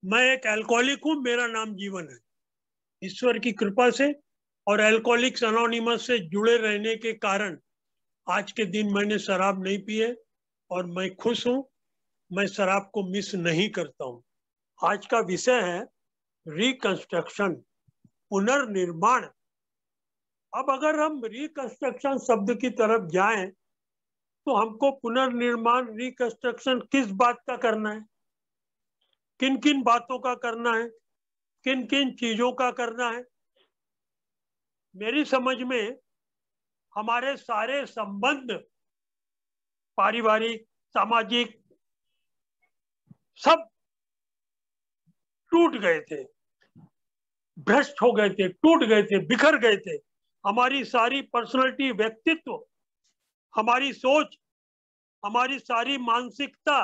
मैं एक अल्कोहलिक हूँ, मेरा नाम जीवन है। ईश्वर की कृपा से और अल्कोहलिक्स अनोनिमस से जुड़े रहने के कारण आज के दिन मैंने शराब नहीं पी है और मैं खुश हूँ। मैं शराब को मिस नहीं करता हूँ। आज का विषय है रिकंस्ट्रक्शन, पुनर्निर्माण। अब अगर हम रिकंस्ट्रक्शन शब्द की तरफ जाएं तो हमको पुनर्निर्माण रिकंस्ट्रक्शन किस बात का करना है, किन किन बातों का करना है, किन किन चीजों का करना है। मेरी समझ में हमारे सारे संबंध, पारिवारिक, सामाजिक, सब टूट गए थे, भ्रष्ट हो गए थे, टूट गए थे, बिखर गए थे। हमारी सारी पर्सनालिटी, व्यक्तित्व, हमारी सोच, हमारी सारी मानसिकता,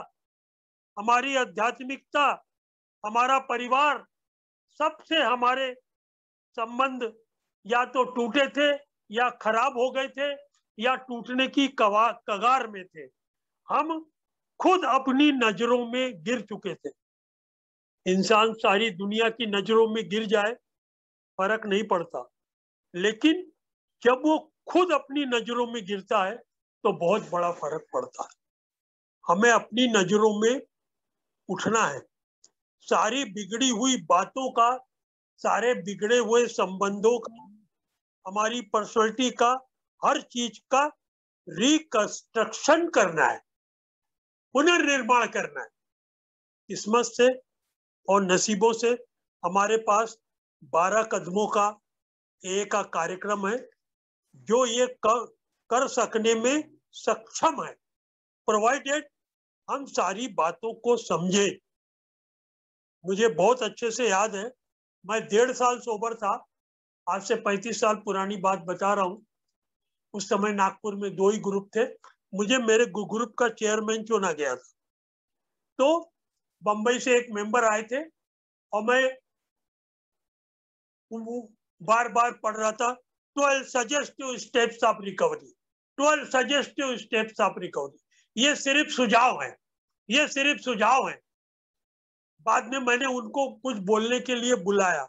हमारी आध्यात्मिकता, हमारा परिवार, सबसे हमारे संबंध या तो टूटे थे या खराब हो गए थे या टूटने की कगार में थे। हम खुद अपनी नजरों में गिर चुके थे। इंसान सारी दुनिया की नजरों में गिर जाए फर्क नहीं पड़ता, लेकिन जब वो खुद अपनी नजरों में गिरता है तो बहुत बड़ा फर्क पड़ता है। हमें अपनी नजरों में उठना है। सारी बिगड़ी हुई बातों का, सारे बिगड़े हुए संबंधों का, हमारी पर्सनैलिटी का, हर चीज का रिकंस्ट्रक्शन करना है, पुनर्निर्माण करना है। किस्मत से और नसीबों से हमारे पास 12 कदमों का एक कार्यक्रम है जो ये कर सकने में सक्षम है, प्रोवाइडेड हम सारी बातों को समझे। मुझे बहुत अच्छे से याद है, मैं 1.5 साल सोबर था। आज से 35 साल पुरानी बात बता रहा हूँ। उस समय नागपुर में 2 ही ग्रुप थे। मुझे मेरे ग्रुप का चेयरमैन चुना गया था। तो बंबई से एक मेंबर आए थे और मैं बार बार पढ़ रहा था 12 suggestive steps of recovery, 12 suggestive steps of recovery. ये सिर्फ सुझाव है, ये सिर्फ सुझाव है। बाद में मैंने उनको कुछ बोलने के लिए बुलाया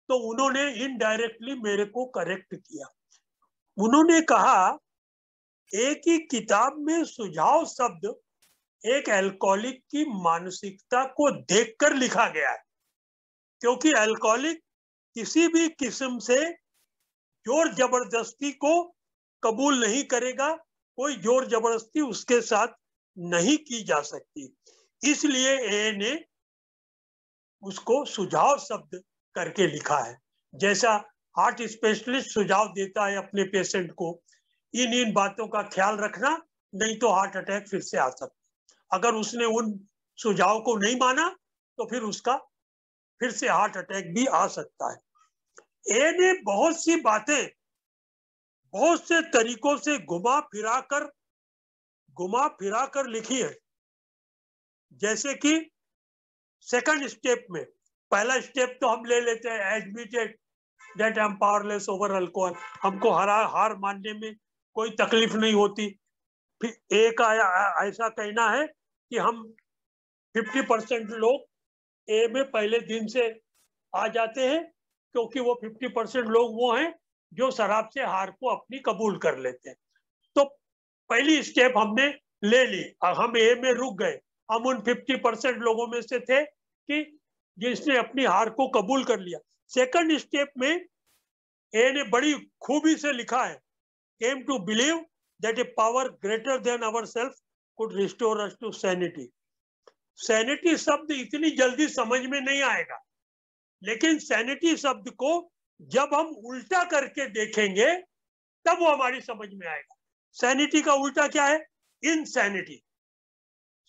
तो उन्होंने इनडायरेक्टली मेरे को करेक्ट किया। उन्होंने कहा एक ही किताब में सुझाव शब्द एक अल्कोहलिक की मानसिकता को देखकर लिखा गया है, क्योंकि अल्कोहलिक किसी भी किस्म से जोर जबरदस्ती को कबूल नहीं करेगा। कोई जोर जबरदस्ती उसके साथ नहीं की जा सकती। इसलिए ए ने उसको सुझाव शब्द करके लिखा है। जैसा हार्ट स्पेशलिस्ट सुझाव देता है अपने पेशेंट को, इन बातों का ख्याल रखना, नहीं तो हार्ट अटैक फिर से आ सकता। अगर उसने उन सुझाव को नहीं माना तो फिर उसका फिर से हार्ट अटैक भी आ सकता है। ए ने बहुत सी बातें बहुत से तरीकों से घुमा फिरा कर लिखी है। जैसे कि सेकंड स्टेप में, पहला स्टेप तो हम ले लेते हैं admitted that I am powerless over alcohol. हमको हार मानने में कोई तकलीफ नहीं होती। फिर एक ऐसा कहना है कि हम 50% लोग ए में पहले दिन से आ जाते हैं, क्योंकि वो 50% लोग वो हैं जो शराब से हार को अपनी कबूल कर लेते हैं। तो पहली स्टेप हमने ले ली, हम ए में रुक गए। हम उन 50% लोगों में से थे कि जिसने अपनी हार को कबूल कर लिया। सेकंड स्टेप में ए ने बड़ी खूबी से लिखा है, came to believe that a power greater than ourselves could restore us to sanity. Sanity शब्द इतनी जल्दी समझ में नहीं आएगा, लेकिन सैनिटी शब्द को जब हम उल्टा करके देखेंगे तब वो हमारी समझ में आएगा। सैनिटी का उल्टा क्या है? इनसैनिटी।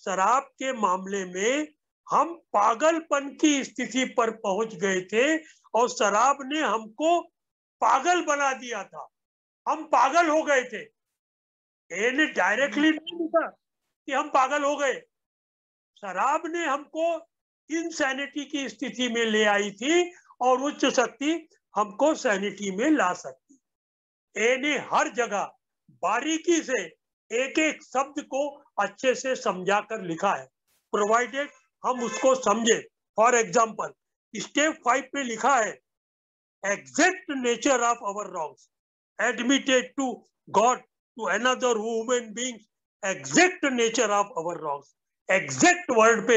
शराब के मामले में हम पागलपन की स्थिति पर पहुंच गए थे और शराब ने हमको पागल बना दिया था। हम पागल हो गए थे। ए ने डायरेक्टली नहीं लिखा कि हम पागल हो गए। शराब ने हमको इनसैनिटी की स्थिति में ले आई थी और उच्च शक्ति हमको सैनिटी में ला सकती। ए ने हर जगह बारीकी से एक एक शब्द को अच्छे से समझा कर लिखा है, प्रोवाइडेड हम उसको समझे। फॉर एग्जाम्पल स्टेप 5 में लिखा है exact nature of our wrongs admitted to God to another human being, exact nature of our wrongs, exact word पे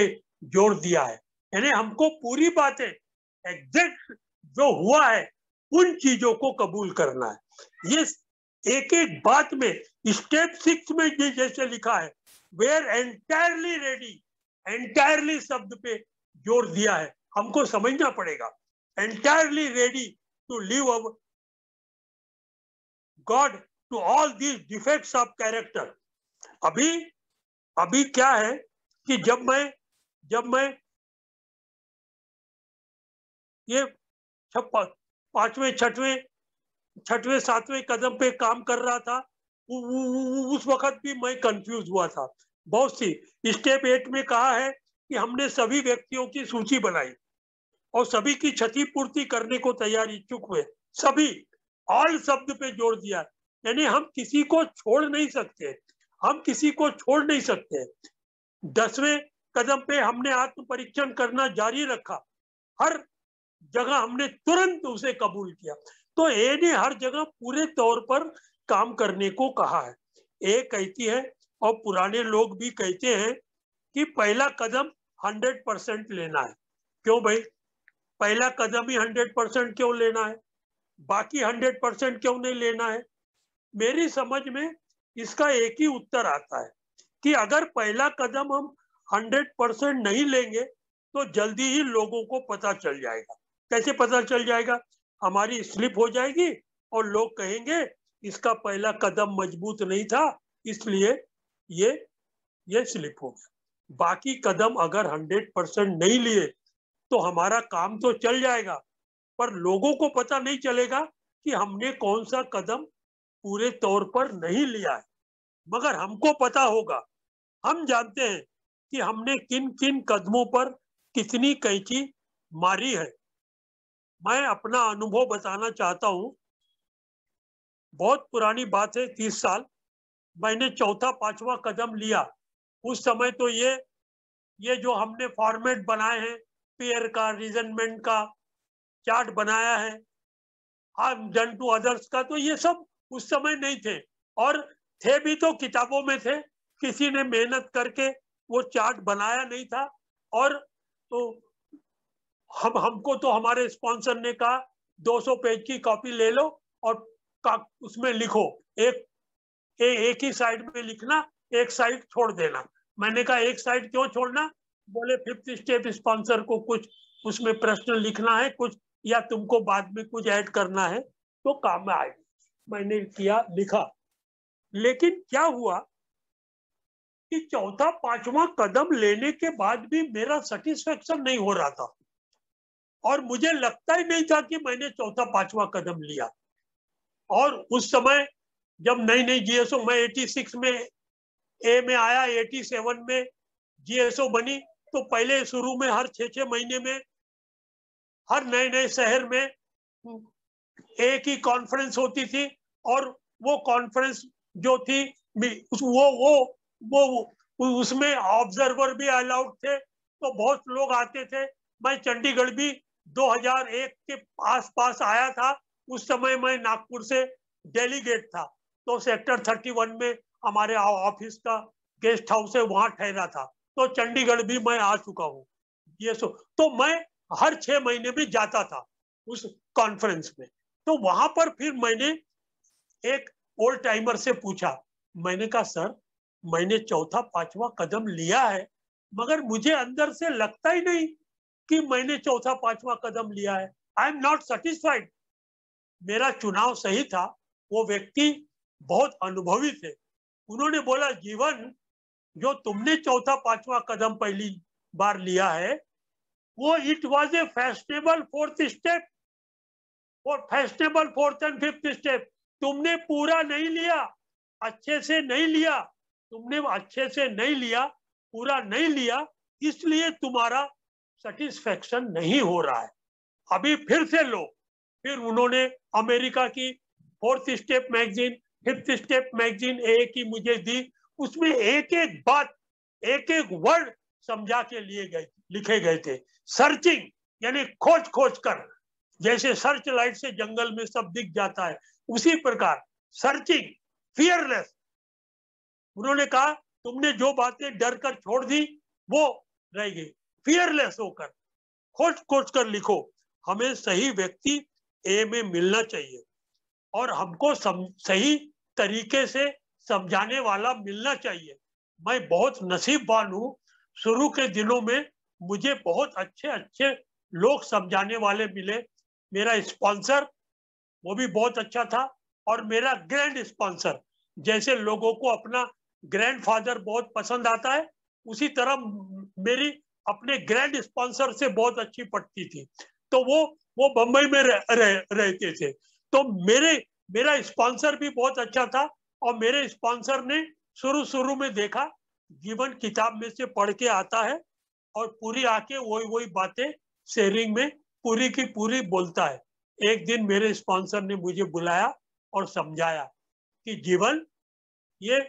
जोर दिया है, यानी हमको पूरी बातें एग्जैक्ट जो हुआ है उन चीजों को कबूल करना है। ये एक एक बात में स्टेप 6 में जैसे लिखा है वेयर एंटायरली रेडी, एंटायरली शब्द पे जोर दिया है, हमको समझना पड़ेगा entirely ready to live our God to all these defects of character. अभी क्या है कि जब मैं ये 5वें 6वें 7वें कदम पे काम कर रहा था, उस वक्त भी मैं कंफ्यूज हुआ था बहुत सी। स्टेप 8 में कहा है कि हमने सभी व्यक्तियों की सूची बनाई और सभी की क्षतिपूर्ति करने को तैयार इच्छुक हुए, सभी ऑल शब्द पे जोर दिया, यानी हम किसी को छोड़ नहीं सकते, हम किसी को छोड़ नहीं सकते। 10वें कदम पे हमने आत्म परीक्षण करना जारी रखा, हर जगह हमने तुरंत उसे कबूल किया। तो ए ने हर जगह पूरे तौर पर काम करने को कहा है। ए कहती है और पुराने लोग भी कहते हैं कि पहला कदम 100% लेना है। क्यों भाई, पहला कदम ही 100% क्यों लेना है, बाकी 100% क्यों नहीं लेना है? मेरी समझ में इसका एक ही उत्तर आता है कि अगर पहला कदम हम 100% नहीं लेंगे तो जल्दी ही लोगों को पता चल जाएगा। कैसे पता चल जाएगा? हमारी स्लिप हो जाएगी और लोग कहेंगे इसका पहला कदम मजबूत नहीं था इसलिए ये स्लिप हो गया। बाकी कदम अगर 100% नहीं लिए तो हमारा काम तो चल जाएगा, पर लोगों को पता नहीं चलेगा कि हमने कौन सा कदम पूरे तौर पर नहीं लिया है। मगर हमको पता होगा, हम जानते हैं कि हमने किन किन कदमों पर कितनी कैंची मारी है। मैं अपना अनुभव बताना चाहता हूँ। बहुत पुरानी बात है, 30 साल मैंने चौथा 5वां कदम लिया। उस समय तो ये जो हमने फॉर्मेट बनाए हैं, पेयर का, रीजनमेंट का चार्ट बनाया है, हार्म डन टू अदर्स का, तो ये सब उस समय नहीं थे, और थे भी तो किताबों में थे, किसी ने मेहनत करके वो चार्ट बनाया नहीं था। और तो हमको तो हमारे स्पॉन्सर ने कहा 200 पेज की कॉपी ले लो और उसमें लिखो, एक ही साइड में लिखना, एक साइड छोड़ देना। मैंने कहा एक साइड क्यों छोड़ना? बोले 5th स्टेप स्पॉन्सर को कुछ उसमें प्रश्न लिखना है कुछ, या तुमको बाद में कुछ ऐड करना है तो काम में आएगा। मैंने किया, लिखा, लेकिन क्या हुआ कि चौथा 5वां कदम लेने के बाद भी मेरा सेटिस्फेक्शन नहीं हो रहा था, और मुझे लगता ही नहीं था कि मैंने चौथा 5वां कदम लिया। और उस समय जब नई जीएसओ, मैं 86 में ए में आया, 87 में जीएसओ बनी, तो पहले शुरू में हर 6-6 महीने में हर नए शहर में एक ही कॉन्फ्रेंस होती थी, और वो कॉन्फ्रेंस जो थी वो उसमें ऑब्जर्वर भी अलाउड थे, तो बहुत लोग आते थे। मैं चंडीगढ़ भी 2001 के आसपास आया था। उस समय मैं नागपुर से डेलीगेट था, तो सेक्टर 31 में हमारे ऑफिस का गेस्ट हाउस है, वहां ठहरा था। तो चंडीगढ़ भी मैं आ चुका हूँ। ये तो मैं हर 6 महीने में जाता था उस कॉन्फ्रेंस में। तो वहां पर फिर मैंने एक ओल्ड टाइमर से पूछा, मैंने कहा सर, मैंने चौथा 5वां कदम लिया है, मगर मुझे अंदर से लगता ही नहीं कि मैंने चौथा 5वां कदम लिया है। I am not satisfied. मेरा चुनाव सही था। वो व्यक्ति बहुत अनुभवी थे। उन्होंने बोला, जीवन, जो तुमने चौथा 5वां कदम पहली बार लिया है, वो it was a fashionable 4th step, और fashionable 4th and 5th step तुमने पूरा नहीं लिया, अच्छे से नहीं लिया, तुमने अच्छे से नहीं लिया, पूरा नहीं लिया, इसलिए तुम्हारा सेटिस्फेक्शन नहीं हो रहा है। अभी फिर से लो। फिर उन्होंने अमेरिका की 4th step magazine, 5th step magazine ए की मुझे दी। उसमें एक एक बात, एक एक वर्ड समझा के लिए गए। लिखे गए थे। सर्चिंग यानी खोज खोज कर, जैसे सर्च लाइट से जंगल में सब दिख जाता है, उसी प्रकार सर्चिंग, फियरलेस। उन्होंने कहा तुमने जो बातें डर कर छोड़ दी वो रह गई, फियरलेस होकर खोज खोज कर लिखो। हमें सही व्यक्ति ए में मिलना चाहिए और हमको सही तरीके से समझाने वाला मिलना चाहिए। मैं बहुत नसीबवान हूँ, शुरू के दिनों में मुझे बहुत अच्छे अच्छे लोग समझाने वाले मिले। मेरा स्पॉन्सर वो भी बहुत अच्छा था, और मेरा ग्रैंड स्पॉन्सर, जैसे लोगों को अपना ग्रैंडफादर बहुत पसंद आता है, उसी तरह मेरी अपने ग्रैंड स्पॉन्सर से बहुत अच्छी पटती थी। तो वो बम्बई में रहते थे। तो मेरा स्पॉन्सर भी बहुत अच्छा था, और मेरे स्पॉन्सर ने शुरू में देखा जीवन किताब में से पढ़ के आता है और पूरी आके वही बातें शेयरिंग में पूरी की पूरी बोलता है। एक दिन मेरे स्पॉन्सर ने मुझे बुलाया और समझाया कि जीवन, ये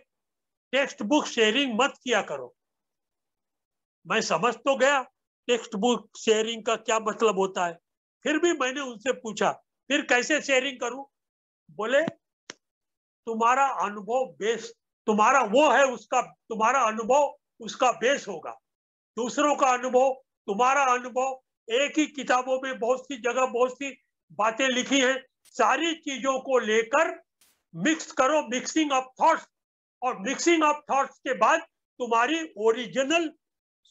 टेक्स्ट बुक शेयरिंग मत किया करो। मैं समझ तो गया टेक्स्ट बुक शेयरिंग का क्या मतलब होता है, फिर भी मैंने उनसे पूछा फिर कैसे शेयरिंग करूं। बोले तुम्हारा अनुभव बेस, तुम्हारा वो है उसका, तुम्हारा अनुभव उसका बेस होगा। दूसरों का अनुभव, तुम्हारा अनुभव, एक ही किताबों में बहुत सी जगह बहुत सी बातें लिखी हैं, सारी चीजों को लेकर मिक्स करो, मिक्सिंग ऑफ थॉट्स, और मिक्सिंग ऑफ थॉट्स के बाद तुम्हारी ओरिजिनल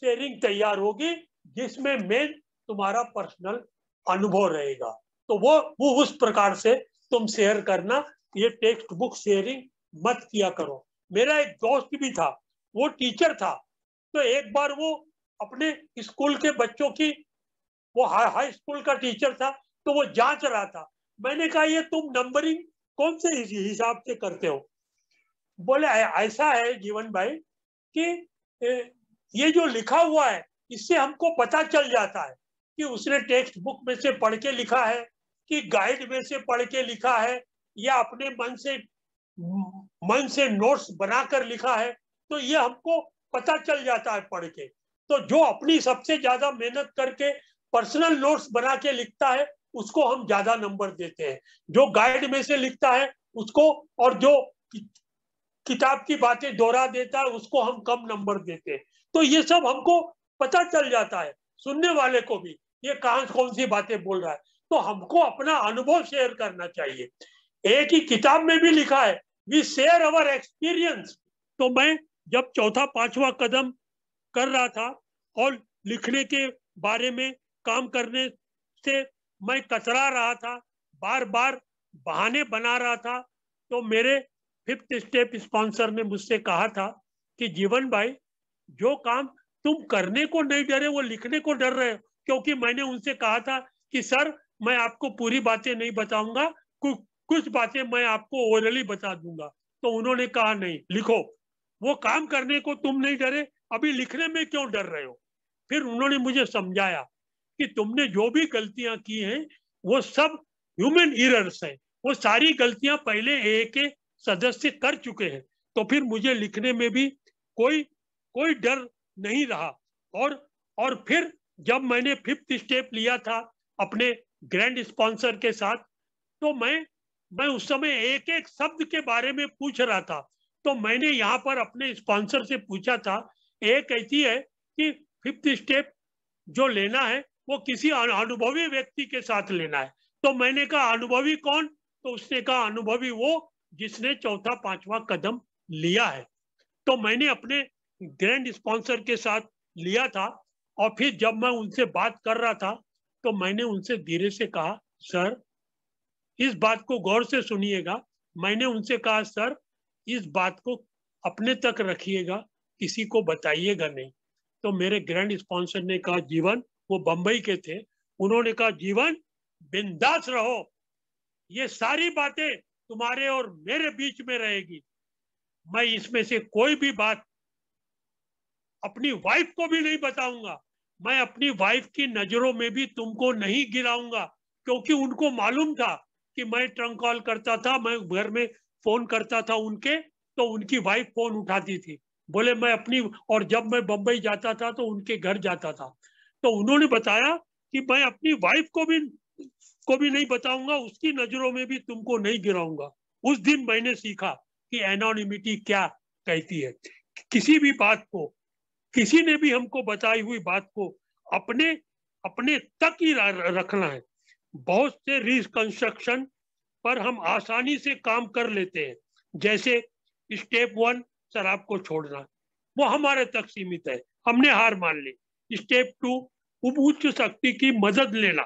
शेयरिंग तैयार होगी, जिसमें मेन तुम्हारा पर्सनल अनुभव रहेगा। तो वो उस प्रकार से तुम शेयर करना, ये टेक्स्ट बुक शेयरिंग मत किया करो। मेरा एक दोस्त भी था, वो टीचर था, तो एक बार वो अपने स्कूल के बच्चों की, वो हाई स्कूल का टीचर था, तो वो जांच रहा था। मैंने कहा ये तुम नंबरिंग कौन से हिसाब से करते हो? बोले ऐसा है जीवन भाई कि ये जो लिखा हुआ है इससे हमको पता चल जाता है कि उसने टेक्स्ट बुक में से पढ़ के लिखा है कि गाइड में से पढ़ के लिखा है या अपने मन से नोट्स बनाकर लिखा है। तो ये हमको पता चल जाता है पढ़ के। तो जो अपनी सबसे ज्यादा मेहनत करके पर्सनल नोट्स बना के लिखता है उसको हम ज्यादा नंबर देते हैं, जो गाइड में से लिखता है उसको, और जो किताब की बातें दोहरा देता है उसको हम कम नंबर देते हैं। तो ये सब हमको पता चल जाता है, सुनने वाले को भी, ये कहाँ कौन सी बातें बोल रहा है। तो हमको अपना अनुभव शेयर करना चाहिए। एक ही किताब में भी लिखा है वी शेयर अवर एक्सपीरियंस। तो मैं जब चौथा पांचवा कदम कर रहा था और लिखने के बारे में काम करने से मैं कतरा रहा था, बार बार बहाने बना रहा था, तो मेरे 5th स्टेप स्पॉन्सर ने मुझसे कहा था कि जीवन भाई, जो काम तुम करने को नहीं डरे वो लिखने को डर रहे हो। क्योंकि मैंने उनसे कहा था कि सर मैं आपको पूरी बातें नहीं बताऊंगा, कुछ बातें मैं आपको ओरली बता दूंगा। तो उन्होंने कहा नहीं, लिखो। वो काम करने को तुम नहीं डरे, अभी लिखने में क्यों डर रहे हो? फिर उन्होंने मुझे समझाया कि तुमने जो भी गलतियां की हैं वो सब ह्यूमन एरर्स हैं, वो सारी गलतियां पहले एक सदस्य कर चुके हैं। तो फिर मुझे लिखने में भी कोई डर नहीं रहा। और फिर जब मैंने 5th स्टेप लिया था अपने ग्रैंड स्पॉन्सर के साथ, तो मैं उस समय एक एक शब्द के बारे में पूछ रहा था। तो मैंने यहाँ पर अपने स्पॉन्सर से पूछा था, एक कहती है कि 5th स्टेप जो लेना है वो किसी अनुभवी व्यक्ति के साथ लेना है। तो मैंने कहा अनुभवी कौन? तो उसने कहा अनुभवी वो जिसने चौथा पांचवा कदम लिया है। तो मैंने अपने ग्रैंड स्पॉन्सर के साथ लिया था, और फिर जब मैं उनसे बात कर रहा था तो मैंने उनसे धीरे से कहा, सर इस बात को गौर से सुनिएगा। मैंने उनसे कहा सर इस बात को अपने तक रखिएगा, किसी को बताइएगा नहीं। तो मेरे ग्रैंड स्पॉन्सर ने कहा जीवन, वो बंबई के थे, उन्होंने कहा जीवन बिंदास रहो, ये सारी बातें तुम्हारे और मेरे बीच में रहेगी। मैं इसमें से कोई भी बात अपनी वाइफ को भी नहीं बताऊंगा, मैं अपनी वाइफ की नजरों में भी तुमको नहीं गिराऊंगा, क्योंकि उनको मालूम था कि मैं ट्रंक कॉल करता था, मैं घर में फोन करता था उनके, तो उनकी वाइफ फोन उठाती थी। बोले मैं अपनी, और जब मैं बंबई जाता था तो उनके घर जाता था। तो उन्होंने बताया कि मैं अपनी वाइफ को भी नहीं बताऊंगा, उसकी नजरों में भी तुमको नहीं गिराऊंगा। उस दिन मैंने सीखा कि एनोनिमिटी क्या कहती है। किसी भी बात को, किसी ने भी हमको बताई हुई बात को अपने अपने तक ही रखना है। बहुत से रिकंस्ट्रक्शन पर हम आसानी से काम कर लेते हैं, जैसे स्टेप 1 शराब को छोड़ना, वो हमारे तक सीमित है, हमने हार मान ली। स्टेप 2 उच्च शक्ति की मदद लेना,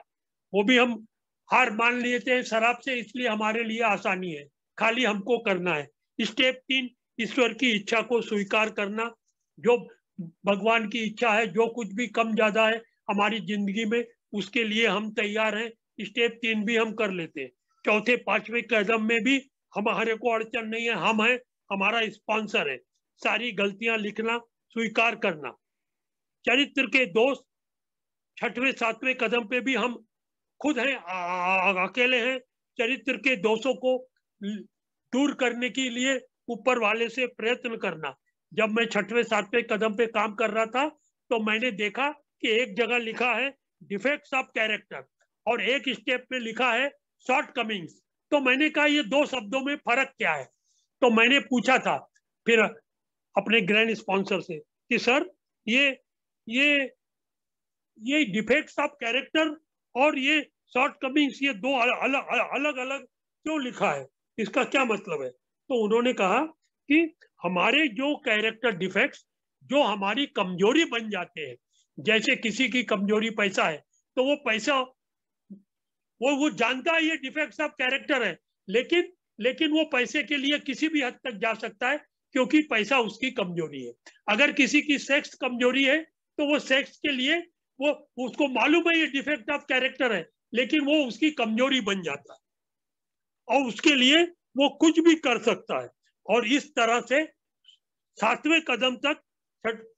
वो भी हम हार मान लेते हैं शराब से, इसलिए हमारे लिए आसानी है, खाली हमको करना है। स्टेप 3 ईश्वर की इच्छा को स्वीकार करना, जो भगवान की इच्छा है, जो कुछ भी कम ज्यादा है हमारी जिंदगी में, उसके लिए हम तैयार हैं। स्टेप 3 भी हम कर लेते हैं। चौथे 5वें कदम में भी हमारे को अड़चन नहीं है, हम हैं, हमारा स्पॉन्सर है। सारी गलतियां लिखना, स्वीकार करना। चरित्र के दोष 6वें 7वें कदम पे भी हम खुद हैं, अकेले हैं। चरित्र के दोषों को दूर करने के लिए ऊपर वाले से प्रयत्न करना। जब मैं 6वें 7वें कदम पे काम कर रहा था तो मैंने देखा कि एक जगह लिखा है डिफेक्ट्स ऑफ कैरेक्टर और एक स्टेप पे लिखा है शॉर्ट कमिंग्स। तो मैंने कहा ये दो शब्दों में फर्क क्या है? तो मैंने पूछा था फिर अपने ग्रैंड स्पॉन्सर से कि सर ये डिफेक्ट्स ऑफ कैरेक्टर और ये शॉर्ट कमिंग्स, ये दो अलग अलग क्यों लिखा है, इसका क्या मतलब है? तो उन्होंने कहा कि हमारे जो कैरेक्टर डिफेक्ट्स जो हमारी कमजोरी बन जाते हैं, जैसे किसी की कमजोरी पैसा है तो वो पैसा वो जानता है ये डिफेक्ट्स ऑफ कैरेक्टर है, लेकिन वो पैसे के लिए किसी भी हद तक जा सकता है क्योंकि पैसा उसकी कमजोरी है। अगर किसी की सेक्स कमजोरी है तो वो सेक्स के लिए वो उसको मालूम है ये डिफेक्ट ऑफ कैरेक्टर है, लेकिन वो उसकी कमजोरी बन जाता है और उसके लिए वो कुछ भी कर सकता है। और इस तरह से 7वें कदम तक,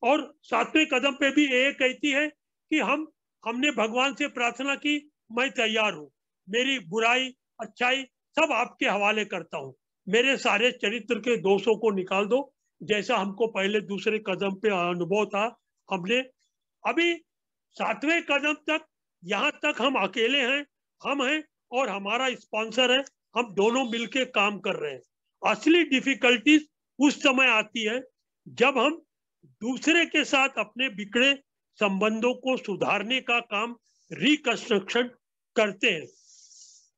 और 7वें कदम पे भी ये कहती है कि हमने भगवान से प्रार्थना की, मैं तैयार हूँ, मेरी बुराई अच्छाई सब आपके हवाले करता हूँ, मेरे सारे चरित्र के दोषों को निकाल दो, जैसा हमको पहले दूसरे कदम पे अनुभव था। हमने अभी 7वें कदम तक, यहाँ तक हम अकेले हैं, हम हैं और हमारा स्पॉन्सर है, हम दोनों मिलके काम कर रहे हैं। असली डिफिकल्टीज उस समय आती है जब हम दूसरे के साथ अपने बिगड़े संबंधों को सुधारने का काम, रिकंस्ट्रक्शन करते हैं,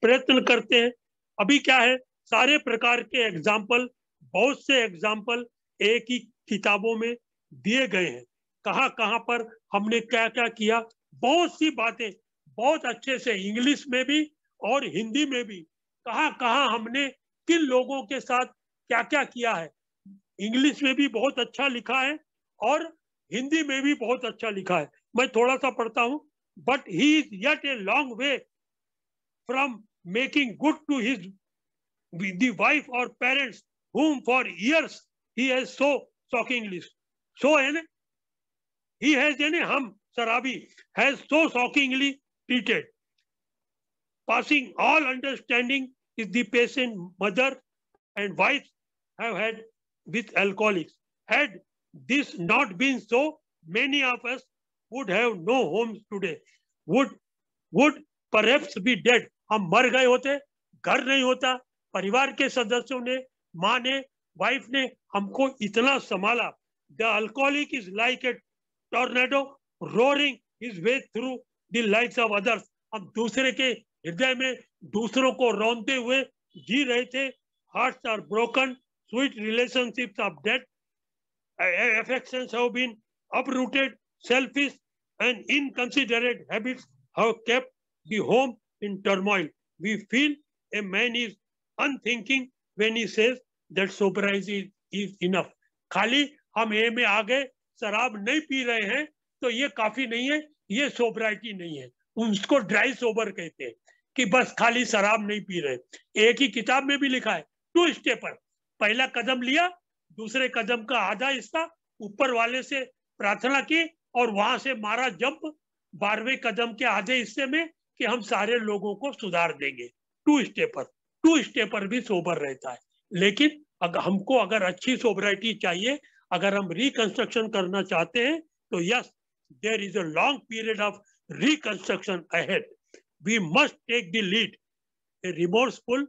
प्रयत्न करते हैं। अभी क्या है, सारे प्रकार के एग्जाम्पल, बहुत से एग्जाम्पल एक ही किताबों में दिए गए हैं, कहाँ कहाँ पर हमने क्या क्या किया, बहुत सी बातें बहुत अच्छे से इंग्लिश में भी और हिंदी में भी, कहाँ कहाँ हमने किन लोगों के साथ क्या क्या किया है। इंग्लिश में भी बहुत अच्छा लिखा है और हिंदी में भी बहुत अच्छा लिखा है। मैं थोड़ा सा पढ़ता हूँ। But he is yet a long way from making good to his the wife और parents whom for years he has so shockingly so and he has and hum Sarabi has so shockingly treated, passing all understanding is the patient mother and wives have had with alcoholics. Had this not been so, many of us would have no homes today, would perhaps be dead. हम मर गए होते, घर नहीं होता, परिवार के सदस्यों ने, माँ ने, वाइफ ने हमको इतना संभाला। The alcoholic is like a tornado roaring his way through the lives of others. हम दूसरे के हृदय में दूसरों को रौंदते हुए जी रहे थे। Hearts are broken, sweet relationships are dead, affections have been uprooted, selfish and inconsiderate habits have kept the home in turmoil. We feel a man is unthinking when he says that sobriety is enough. खाली हम ए में आ गए, शराब नहीं P रहे हैं तो ये काफी नहीं है, ये सोबराइटी नहीं है। उसको ड्राई सोबर कहते हैं कि बस खाली शराब नहीं पी रहे। एक ही किताब में भी लिखा है 2 स्टेपर, पहला कदम लिया, दूसरे कदम का आधा हिस्सा ऊपर वाले से प्रार्थना की और वहां से मारा जंप 12वें कदम के आधे हिस्से में कि हम सारे लोगों को सुधार देंगे। 2 स्टेपर भी सोबर रहता है। लेकिन अगर अच्छी सोबराइटी चाहिए, अगर हम रिकंस्ट्रक्शन करना चाहते हैं तो yes, there is a long period of reconstruction ahead. We must take the lead. A remorseful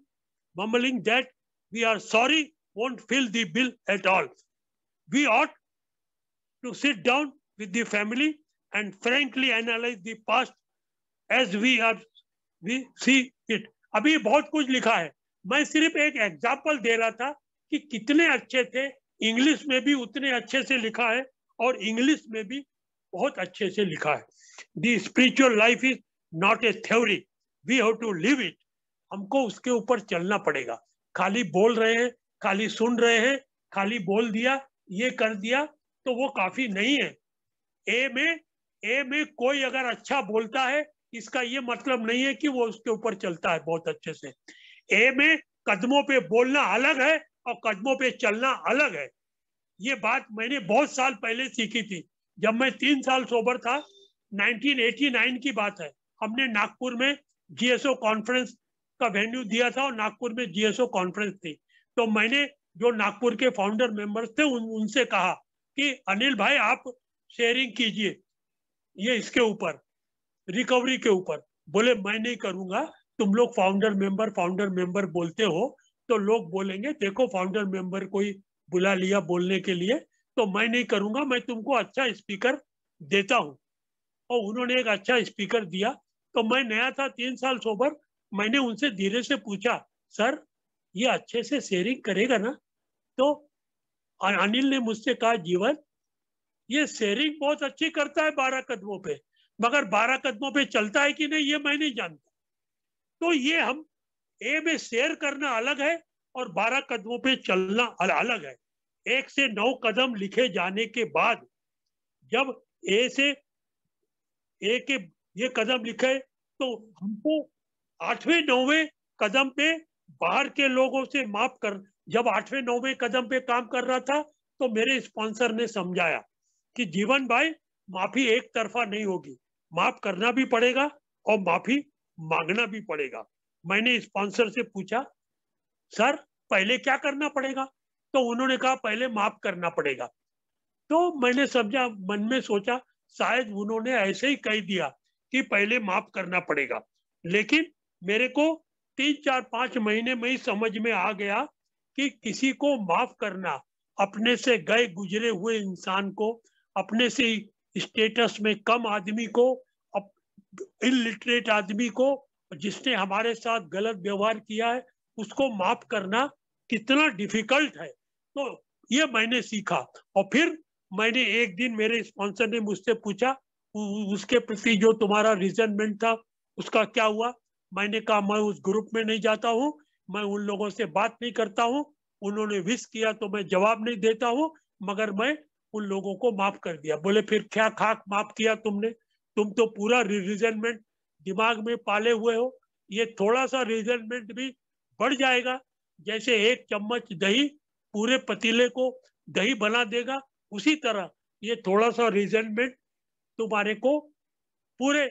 mumbling that we are sorry won't fill the bill at all. We ought to sit down with the family and frankly analyze the past as we see it. अभी बहुत कुछ लिखा है, मैं सिर्फ एक example दे रहा था कि कितने अच्छे थे, इंग्लिश में भी उतने अच्छे से लिखा है और इंग्लिश में भी बहुत अच्छे से लिखा है. The spiritual life is not a theory, we have to live it. हमको उसके ऊपर चलना पड़ेगा. खाली बोल रहे हैं, खाली सुन रहे हैं, खाली बोल दिया, ये कर दिया तो वो काफी नहीं है. ए में कोई अगर अच्छा बोलता है, इसका ये मतलब नहीं है कि वो उसके ऊपर चलता है बहुत अच्छे से. ए में कदमों पे बोलना अलग है और कदमों पे चलना अलग है. ये बात मैंने बहुत साल पहले सीखी थी, जब मैं 3 साल सोबर था. 1989 की बात है. हमने नागपुर में जीएसओ कॉन्फ्रेंस का वेन्यू दिया था और नागपुर में जीएसओ कॉन्फ्रेंस थी. तो मैंने जो नागपुर के फाउंडर मेंबर्स थे उनसे कहा कि अनिल भाई आप शेयरिंग कीजिए ये इसके ऊपर, रिकवरी के ऊपर. बोले मैं नहीं करूंगा, तुम लोग फाउंडर मेंबर बोलते हो तो लोग बोलेंगे देखो फाउंडर मेंबर कोई बुला लिया बोलने के लिए, तो मैं नहीं करूंगा, मैं तुमको अच्छा स्पीकर देता हूं. और उन्होंने एक अच्छा स्पीकर दिया. तो मैं नया था, 3 साल सोबर. मैंने उनसे धीरे से पूछा, सर ये अच्छे से शेयरिंग करेगा ना? तो अनिल ने मुझसे कहा, जीवन ये शेयरिंग बहुत अच्छी करता है 12 कदमों पे, मगर 12 कदमों पे चलता है कि नहीं ये मैं नहीं जानता. तो ये हम ए में शेयर करना अलग है और 12 कदमों पे चलना अलग है. 1 से 9 कदम लिखे जाने के बाद जब ए के ये कदम लिखे तो हमको 8वें 9वें कदम पे बाहर के लोगों से माफ कर. जब 8वें 9वें कदम पे काम कर रहा था तो मेरे स्पॉन्सर ने समझाया कि जीवन भाई माफी एक तरफा नहीं होगी, माफ करना भी पड़ेगा और माफी मांगना भी पड़ेगा. मैंने स्पॉन्सर से पूछा, सर पहले क्या करना पड़ेगा? तो उन्होंने कहा पहले माफ करना पड़ेगा. तो मैंने समझा, मन में सोचा शायद उन्होंने ऐसे ही कह दिया कि पहले माफ करना पड़ेगा. लेकिन मेरे को 3-4-5 महीने में ही समझ में आ गया कि किसी को माफ करना, अपने से गए गुजरे हुए इंसान को, अपने से स्टेटस में कम आदमी को, इलिटरेट आदमी को, जिसने हमारे साथ गलत व्यवहार किया है, उसको माफ करना कितना डिफिकल्ट है. तो ये मैंने सीखा. और फिर मैंने एक दिन, मेरे स्पॉन्सर ने मुझसे पूछा उसके प्रति जो तुम्हारा रिजनमेंट था उसका क्या हुआ? मैंने कहा मैं उस ग्रुप में नहीं जाता हूँ, मैं उन लोगों से बात नहीं करता हूँ, उन्होंने विश किया तो मैं जवाब नहीं देता हूँ, मगर मैं उन लोगों को माफ कर दिया. बोले फिर क्या खाक माफ किया तुमने? तुम तो पूरा रिजनमेंट दिमाग में पाले हुए हो. ये थोड़ा सा रिजनमेंट भी बढ़ जाएगा, जैसे 1 चम्मच दही पूरे पतीले को दही बना देगा, उसी तरह ये थोड़ा सा रिजनमेंट तुम्हारे को पूरे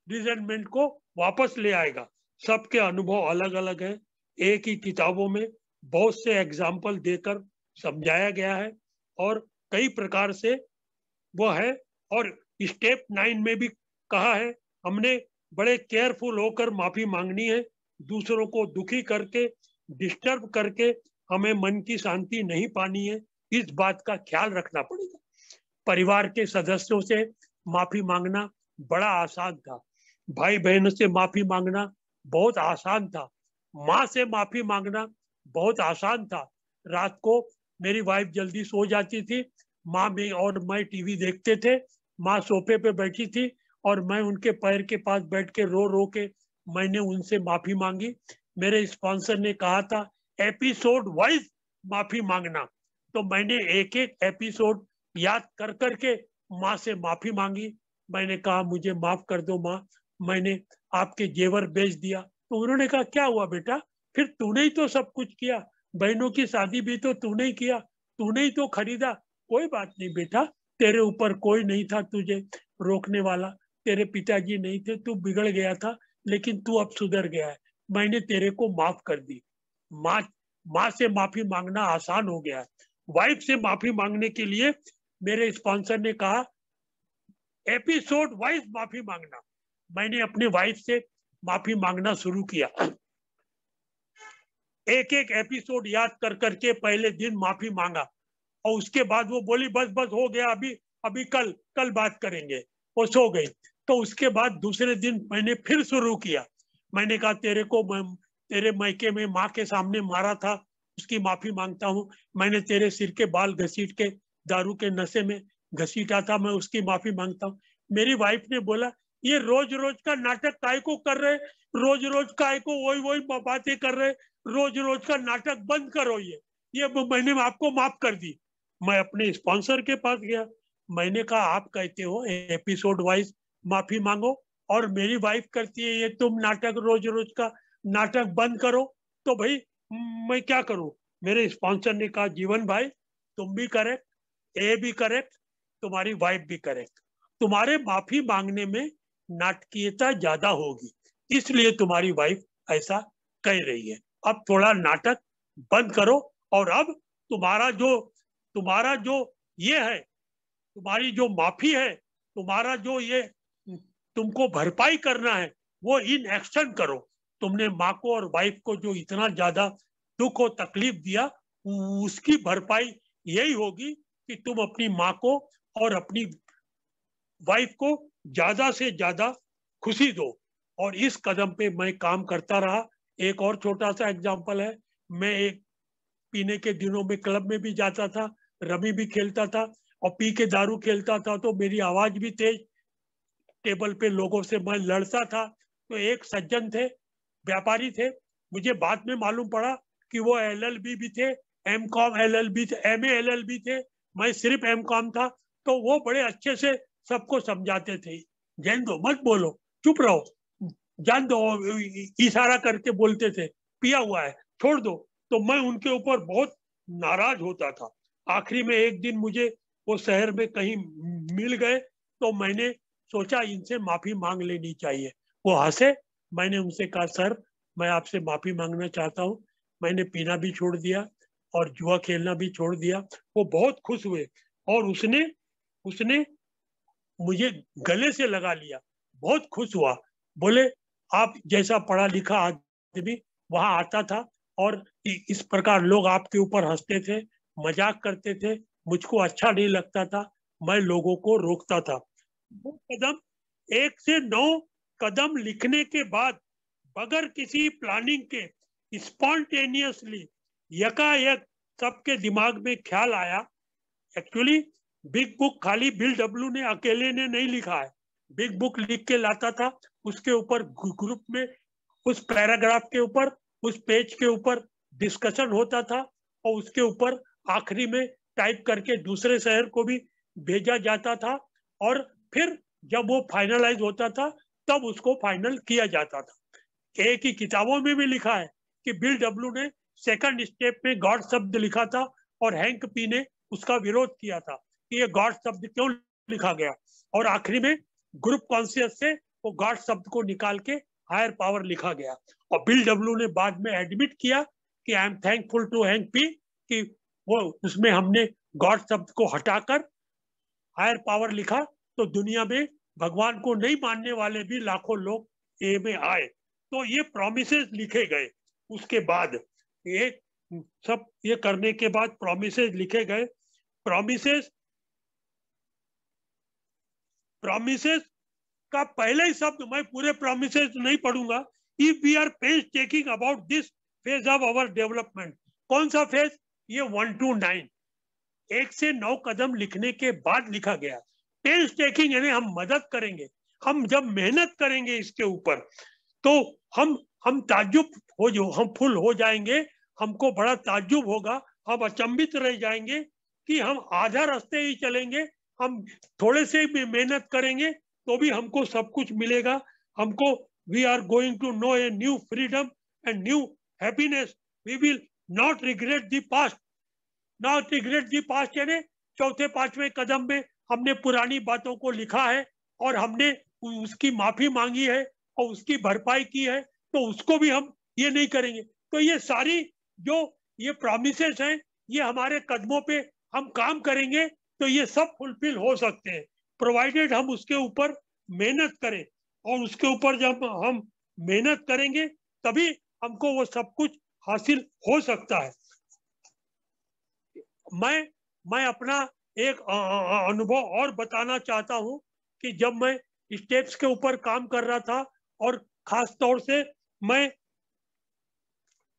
रिजनमेंट को वापस ले आएगा. सबके अनुभव अलग अलग है. एक ही किताबों में बहुत से एग्जाम्पल देकर समझाया गया है और कई प्रकार से वो है. और स्टेप 9 में भी कहा है हमने बड़े केयरफुल होकर माफी मांगनी है. दूसरों को दुखी करके, डिस्टर्ब करके हमें मन की शांति नहीं पानी है. इस बात का ख्याल रखना पड़ेगा. परिवार के सदस्यों से माफी मांगना बड़ा आसान था, भाई बहनों से माफी मांगना बहुत आसान था, माँ से माफी मांगना बहुत आसान था. रात को मेरी वाइफ जल्दी सो जाती थी, माँ में और मैं टीवी देखते थे, माँ सोफे पे बैठी थी और मैं उनके पैर के पास बैठ के रो रो के मैंने उनसे माफी मांगी. मेरे स्पॉन्सर ने कहा था एपिसोड वाइज माफी मांगना, तो मैंने एक एक एपिसोड याद कर करके माँ से माफी मांगी. मैंने कहा मुझे माफ कर दो माँ, मैंने आपके जेवर बेच दिया. तो उन्होंने कहा क्या हुआ बेटा, फिर तूने ही तो सब कुछ किया, बहनों की शादी भी तो तूने ही किया, तूने ही तो खरीदा. कोई बात नहीं बेटा, तेरे ऊपर कोई नहीं था तुझे रोकने वाला, तेरे पिताजी नहीं थे, तू बिगड़ गया था, लेकिन तू अब सुधर गया है, मैंने तेरे को माफ कर दी. माँ से माफी मांगना आसान हो गया है. वाइफ से माफी मांगने के लिए मेरे स्पॉन्सर ने कहा एपिसोड वाइज माफी मांगना। मैंने अपने वाइफ से माफी मांगना शुरू किया, एक एक एपिसोड याद कर करके पहले दिन माफी मांगा, और उसके बाद वो बोली बस बस हो गया, अभी अभी कल बात करेंगे, वो सो गई। तो उसके बाद दूसरे दिन मैंने फिर शुरू किया। मैंने कहा तेरे मायके में माँ के सामने मारा था, उसकी माफी मांगता हूँ। मैंने तेरे सिर के बाल घसीट के दारू के नशे में घसीटा था, मैं उसकी माफी मांगता हूँ। मेरी वाइफ ने बोला ये रोज रोज का नाटक काय को कर रहे, रोज रोज काय को वही वही बातें कर रहे, रोज रोज का नाटक बंद करो। ये मैंने आपको माफ कर दी। मैं अपने स्पॉन्सर के पास गया, मैंने कहा आप कहते हो एपिसोड वाइज माफी मांगो, और मेरी वाइफ करती है ये तुम नाटक रोज रोज का नाटक बंद करो, तो भाई मैं क्या करूं। मेरे स्पॉन्सर ने कहा जीवन भाई तुम भी करेक्ट, ए भी करेक्ट, तुम्हारी वाइफ भी करेक्ट, तुम्हारे माफी मांगने में नाटकीयता ज्यादा होगी, इसलिए तुम्हारी वाइफ ऐसा कह रही है। अब थोड़ा नाटक बंद करो, और अब तुम्हारा जो ये है, तुम्हारी जो माफी है, तुम्हारा जो ये तुमको भरपाई करना है, वो इन एक्शन करो। तुमने माँ को और वाइफ को जो इतना ज्यादा दुख और तकलीफ दिया, उसकी भरपाई यही होगी कि तुम अपनी माँ को और अपनी वाइफ को ज्यादा से ज्यादा खुशी दो। और इस कदम पे मैं काम करता रहा। एक और छोटा सा एग्जांपल है, मैं एक पीने के दिनों में क्लब में भी जाता था, रमी भी खेलता था, और पी के दारू खेलता था, तो मेरी आवाज भी तेज, टेबल पे लोगों से मैं लड़ता था। तो एक सज्जन थे, व्यापारी थे, मुझे बाद में मालूम पड़ा कि वो LLB भी थे, M.Com LLB थे, MA LLB थे, मैं सिर्फ M.Com था। तो वो बड़े अच्छे से सबको समझाते थे, जान दो मत बोलो, चुप रहो, जान दो, इशारा करके बोलते थे, पिया हुआ है छोड़ दो। तो मैं उनके ऊपर बहुत नाराज होता था। आखिरी में एक दिन मुझे वो शहर में कहीं मिल गए, तो मैंने सोचा इनसे माफी मांग लेनी चाहिए। वो हंसे, मैंने उनसे कहा सर मैं आपसे माफी मांगना चाहता हूँ, मैंने पीना भी छोड़ दिया और जुआ खेलना भी छोड़ दिया। वो बहुत खुश हुए, और उसने मुझे गले से लगा लिया, बहुत खुश हुआ। बोले आप जैसा पढ़ा लिखा आदमी वहां आता था, और इस प्रकार लोग आपके ऊपर हंसते थे, मजाक करते थे, मुझको अच्छा नहीं लगता था, मैं लोगों को रोकता था। वो कदम 1 से 9 कदम लिखने के बाद, बगैर किसी प्लानिंग के, स्पॉन्टेनियसली, यकायक सबके दिमाग में ख्याल आया। एक्चुअली बिग बुक खाली बिल डब्ल्यू ने अकेले ने नहीं लिखा है, बिग बुक लिख के लाता था, उसके ऊपर ग्रुप में उस पैराग्राफ के ऊपर, उस पेज के ऊपर डिस्कशन होता था, और उसके ऊपर आखिरी में टाइप करके दूसरे शहर को भी भेजा जाता था, और फिर जब वो फाइनलाइज होता था तब उसको फाइनल किया जाता था। एक ही किताबों में भी लिखा है कि बिल डब्ल्यू ने सेकंड स्टेप में गॉड शब्द लिखा था, और हैंक पी ने उसका विरोध किया था कि ये गॉड शब्द क्यों लिखा गया, और आखिरी में ग्रुप कॉन्शियस से वो गॉड शब्द को निकाल के हायर पावर लिखा गया। और बिल डब्ल्यू ने बाद में एडमिट किया कि I am thankful to Hank P, कि वो उसमें हमने गॉड शब्द को हटाकर हायर पावर लिखा, तो दुनिया में भगवान को नहीं मानने वाले भी लाखों लोग ए में आए। तो ये प्रॉमिसेस लिखे गए। उसके बाद ये सब ये करने के बाद प्रॉमिसेस लिखे गए। प्रॉमिसेस का पहले ही शब्द, मैं पूरे प्रॉमिसेस नहीं पढ़ूंगा। If we are painstaking about this phase of our development, कौन सा फेज, ये 1 to 9, 1 से 9 कदम लिखने के बाद लिखा गया। पेज टेकिंग यानी हम मदद करेंगे, हम जब मेहनत करेंगे इसके ऊपर, तो हम ताज्जुब हम फुल हो जाएंगे, हमको बड़ा ताज्जुब होगा, हम अचंभित रह जाएंगे कि हम आधा रास्ते ही चलेंगे, हम थोड़े से भी मेहनत करेंगे तो भी हमको सब कुछ मिलेगा। हमको we are going to know a new freedom and new happiness, we will not regret the past, not regret the past. यानी चौथे 5वें कदम में हमने पुरानी बातों को लिखा है, और हमने उसकी माफी मांगी है, और उसकी भरपाई की है, तो उसको भी हम ये नहीं करेंगे। तो ये सारी जो ये प्रॉमिसेस हैं, ये हमारे कदमों पे हम काम करेंगे तो ये सब फुलफिल हो सकते हैं। प्रोवाइडेड हम उसके ऊपर मेहनत करें, और उसके ऊपर जब हम मेहनत करेंगे तभी हमको वो सब कुछ हासिल हो सकता है। मैं अपना एक अनुभव और बताना चाहता हूँ कि जब मैं स्टेप्स के ऊपर काम कर रहा था, और खास तौर से मैं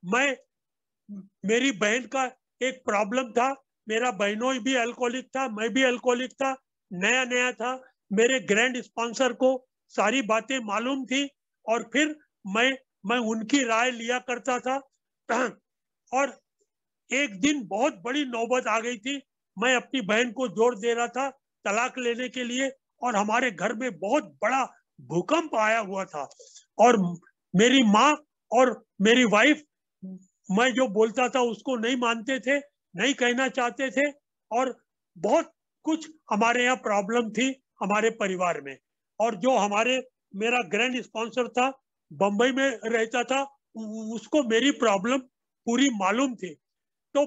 मेरी बहन का एक प्रॉब्लम था। मेरा बहनों भी अल्कोहलिक था, मैं भी अल्कोहलिक था, नया नया था। मेरे ग्रैंड स्पॉन्सर को सारी बातें मालूम थी, और फिर मैं उनकी राय लिया करता था। और एक दिन बहुत बड़ी नौबत आ गई थी। मैं अपनी बहन को जोर दे रहा था तलाक लेने के लिए, और हमारे घर में बहुत बड़ा भूकंप आया हुआ था, और मेरी माँ और मेरी वाइफ मैं जो बोलता था उसको नहीं मानते थे, नहीं कहना चाहते थे, और बहुत कुछ हमारे यहाँ प्रॉब्लम थी हमारे परिवार में। और जो मेरा ग्रैंड स्पॉन्सर था, बंबई में रहता था, उसको मेरी प्रॉब्लम पूरी मालूम थी। तो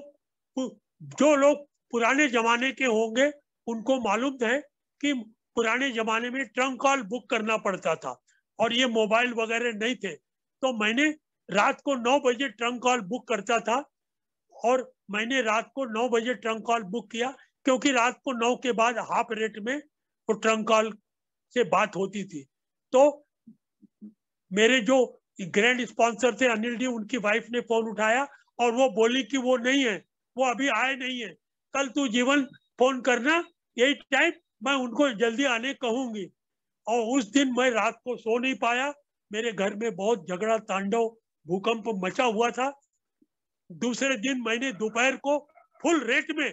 जो लोग पुराने जमाने के होंगे उनको मालूम है कि पुराने जमाने में ट्रंक कॉल बुक करना पड़ता था, और ये मोबाइल वगैरह नहीं थे। तो मैंने रात को 9 बजे ट्रंक कॉल बुक करता था, और मैंने रात को 9 बजे ट्रंक कॉल बुक किया, क्योंकि रात को 9 के बाद हाफ रेट में वो ट्रंक कॉल से बात होती थी। तो मेरे जो ग्रैंड स्पॉन्सर थे अनिल जी, उनकी वाइफ ने फोन उठाया, और वो बोली कि वो नहीं है, वो अभी आए नहीं है, कल तू जीवन फोन करना यही टाइम, मैं उनको जल्दी आने कहूंगी। और उस दिन मैं रात को सो नहीं पाया। मेरे घर में बहुत झगड़ा तांडव भूकंप मचा हुआ था। दूसरे दिन मैंने दोपहर को फुल रेट में,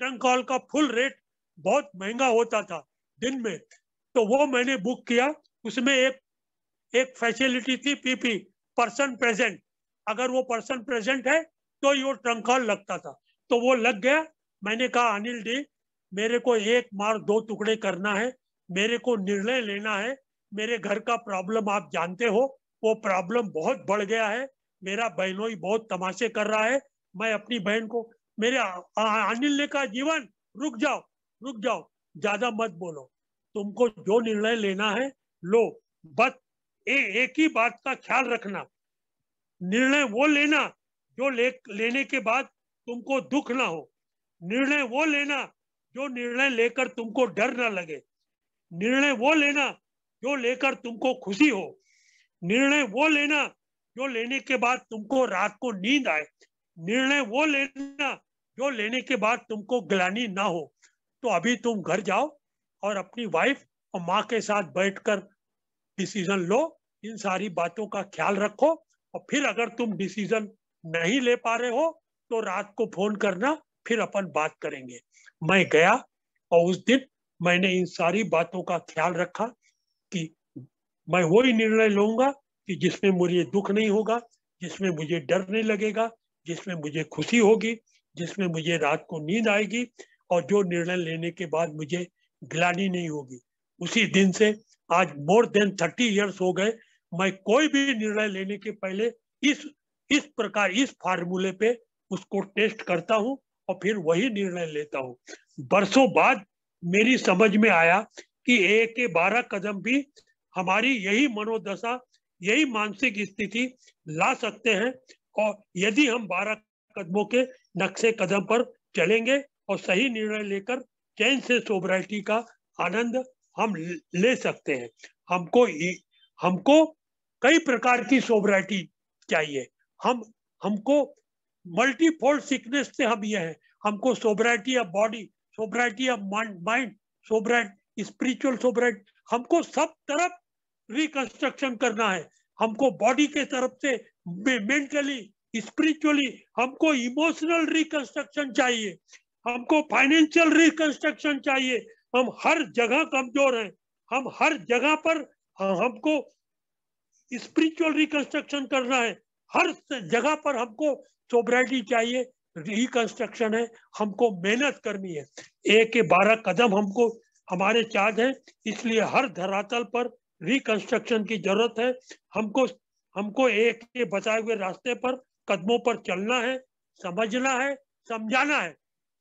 ट्रंक कॉल का फुल रेट बहुत महंगा होता था दिन में, तो वो मैंने बुक किया। उसमें एक फैसिलिटी थी पीपी, पर्सन प्रेजेंट। अगर वो पर्सन प्रेजेंट है तो ये ट्रंक कॉल लगता था, तो वो लग गया। मैंने कहा अनिल जी, मेरे को एक मार दो टुकड़े करना है, मेरे को निर्णय लेना है। मेरे घर का प्रॉब्लम आप जानते हो, वो प्रॉब्लम बहुत बढ़ गया है। मेरा बहनोई बहुत तमाशे कर रहा है। मैं अपनी बहन को, मेरे अनिल ने कहा जीवन रुक जाओ, रुक जाओ, ज्यादा मत बोलो, तुमको जो निर्णय लेना है लो, बस एक ही बात का ख्याल रखना, निर्णय वो लेना जो लेने के बाद तुमको दुख ना हो, निर्णय वो लेना जो निर्णय लेकर तुमको डर ना लगे, निर्णय वो लेना जो लेकर तुमको खुशी हो, निर्णय वो लेना जो लेने के बाद तुमको रात को नींद आए, निर्णय वो लेना जो लेने के बाद तुमको ग्लानि ना हो। तो अभी तुम घर जाओ और अपनी वाइफ और माँ के साथ बैठकर डिसीजन लो, इन सारी बातों का ख्याल रखो, और फिर अगर तुम डिसीजन नहीं ले पा रहे हो तो रात को फोन करना, फिर अपन बात करेंगे। मैं गया, और उस दिन मैंने इन सारी बातों का ख्याल रखा कि मैं वही निर्णय लूंगा कि जिसमें मुझे दुख नहीं होगा, जिसमें मुझे डर नहीं लगेगा, जिसमें मुझे खुशी होगी, जिसमें मुझे रात को नींद आएगी, और जो निर्णय लेने के बाद मुझे ग्लानि नहीं होगी। उसी दिन से आज मोर देन 30 इयर्स हो गए, मैं कोई भी निर्णय लेने के पहले इस प्रकार, इस फार्मूले पे उसको टेस्ट करता हूं, और फिर वही निर्णय लेता हूं। बरसों बाद मेरी समझ में आया कि 1 के 12 कदम भी हमारी यही मनोदशा, यही मानसिक स्थिति ला सकते हैं। और यदि हम 12 कदमों के नक्शे कदम पर चलेंगे और सही निर्णय लेकर चैन से सोबराइटी का आनंद हम ले सकते हैं। हमको कई प्रकार की सोबराइटी चाहिए। हमको मल्टीफोल्ड सिकनेस से हम ये है, हमको sobriety of body, sobriety of mind, sobriety spiritual sobriety, हमको सब तरफ रिकंस्ट्रक्शन करना है। हमको बॉडी के तरफ से मेंटली, स्पिरिचुअली, हमको इमोशनल रिकंस्ट्रक्शन चाहिए, हमको फाइनेंशियल रिकंस्ट्रक्शन चाहिए। हम हर जगह कमजोर हैं, हम हर जगह पर हमको स्पिरिचुअल रिकंस्ट्रक्शन करना है, हर जगह पर हमको सोबराइटी चाहिए, रिकंस्ट्रक्शन है, हमको मेहनत करनी है। 1 के 12 कदम हमको हमारे चार्ज है, इसलिए हर धरातल पर रिकंस्ट्रक्शन की जरूरत है। हमको एक के बताए हुए रास्ते पर, कदमों पर चलना है, समझना है, समझाना है।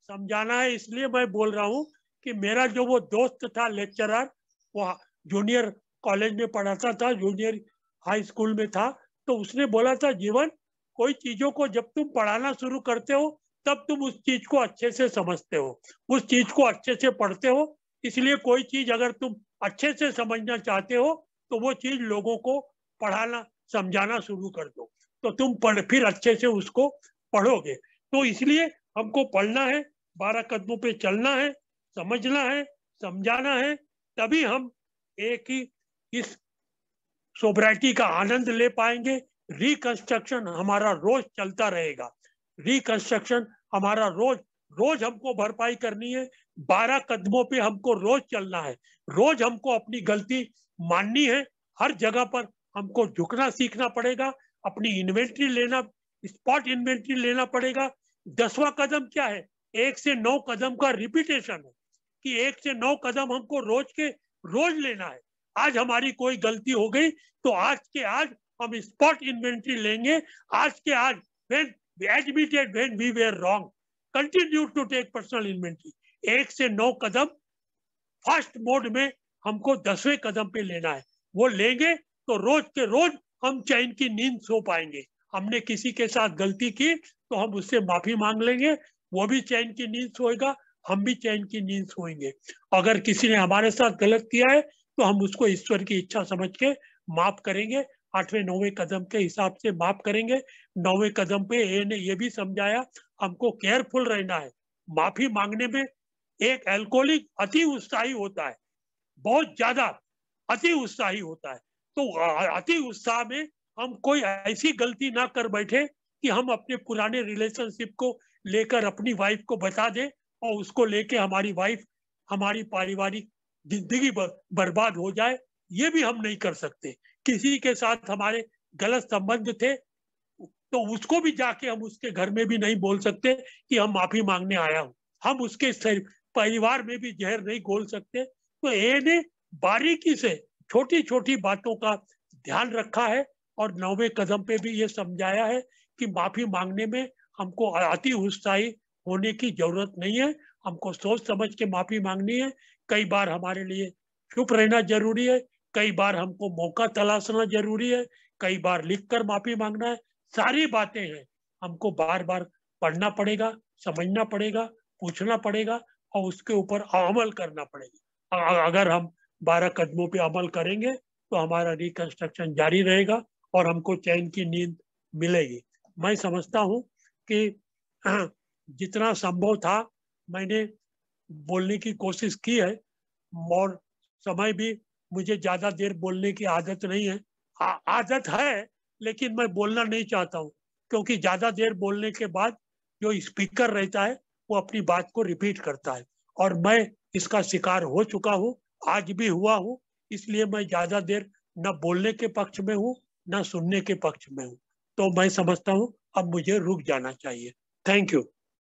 समझाना है इसलिए मैं बोल रहा हूँ कि मेरा जो वो दोस्त था लेक्चरर, वो जूनियर कॉलेज में पढ़ाता था, जूनियर हाई स्कूल में था, तो उसने बोला था जीवन, कोई चीजों को जब तुम पढ़ाना शुरू करते हो तब तुम उस चीज को अच्छे से समझते हो, उस चीज को अच्छे से पढ़ते हो। इसलिए कोई चीज अगर तुम अच्छे से समझना चाहते हो तो वो चीज लोगों को पढ़ाना समझाना शुरू कर दो, तो तुम फिर अच्छे से उसको पढ़ोगे। तो इसलिए हमको पढ़ना है, 12 कदमों पे चलना है, समझना है, समझाना है, तभी हम एक ही इस सोब्राइटी का आनंद ले पाएंगे। रिकंस्ट्रक्शन हमारा रोज चलता रहेगा, रिकंस्ट्रक्शन हमारा रोज रोज हमको भरपाई करनी है। 12 कदमों पे हमको रोज चलना है, रोज हमको अपनी गलती माननी है, हर जगह पर हमको झुकना सीखना पड़ेगा, अपनी इन्वेंट्री लेना, स्पॉट इन्वेंट्री लेना पड़ेगा। 10वां कदम क्या है? 1 से 9 कदम का रिपीटेशन है कि 1 से 9 कदम हमको रोज के रोज लेना है। आज हमारी कोई गलती हो गई तो आज के आज हम स्पॉट इन्वेंट्री लेंगे, आज के आज when we admitted when we were wrong, continue to take personal inventory। 1 से 9 कदम फास्ट मोड में हमको 10वें कदम पे लेना है, वो लेंगे तो रोज के रोज हम चैन की नींद सो पाएंगे। हमने किसी के साथ गलती की तो हम उससे माफी मांग लेंगे, वो भी चैन की नींद सोएगा, हम भी चैन की नींद सोएंगे। अगर किसी ने हमारे साथ गलत किया है तो हम उसको ईश्वर की इच्छा समझ के माफ करेंगे, 8वें 9वें कदम के हिसाब से माफ करेंगे। 9वें कदम पे ए ने ये भी समझाया हमको केयरफुल रहना है। माफी मांगने में एक एल्कोहलिक अति उत्साही होता है, बहुत ज्यादा अति उत्साही होता है, तो अति उत्साह में हम कोई ऐसी गलती ना कर बैठे कि हम अपने पुराने रिलेशनशिप को लेकर अपनी वाइफ को बता दें और उसको लेके हमारी वाइफ, हमारी पारिवारिक जिंदगी बर्बाद हो जाए। ये भी हम नहीं कर सकते। किसी के साथ हमारे गलत संबंध थे तो उसको भी जाके हम उसके घर में भी नहीं बोल सकते कि हम माफी मांगने आया हूं, हम उसके परिवार में भी जहर नहीं घोल सकते। तो ए ने बारीकी से छोटी छोटी बातों का ध्यान रखा है और 9वें कदम पे भी ये समझाया है कि माफी मांगने में हमको अति उत्साही होने की जरूरत नहीं है, हमको सोच समझ के माफी मांगनी है। कई बार हमारे लिए चुप रहना जरूरी है, कई बार हमको मौका तलाशना जरूरी है, कई बार लिखकर माफी मांगना है। सारी बातें हैं, हमको बार बार पढ़ना पड़ेगा, समझना पड़ेगा, पूछना पड़ेगा और उसके ऊपर अमल करना पड़ेगा। अगर हम 12 कदमों पे अमल करेंगे तो हमारा रिकंस्ट्रक्शन जारी रहेगा और हमको चैन की नींद मिलेगी। मैं समझता हूँ कि जितना संभव था मैंने बोलने की कोशिश की है, और समय भी, मुझे ज्यादा देर बोलने की आदत नहीं है, आदत है लेकिन मैं बोलना नहीं चाहता हूँ, क्योंकि ज्यादा देर बोलने के बाद जो स्पीकर रहता है वो अपनी बात को रिपीट करता है और मैं इसका शिकार हो चुका हूँ, आज भी हुआ हूँ। इसलिए मैं ज्यादा देर न बोलने के पक्ष में हूँ न सुनने के पक्ष में हूँ। तो मैं समझता हूँ अब मुझे रुक जाना चाहिए। Thank you.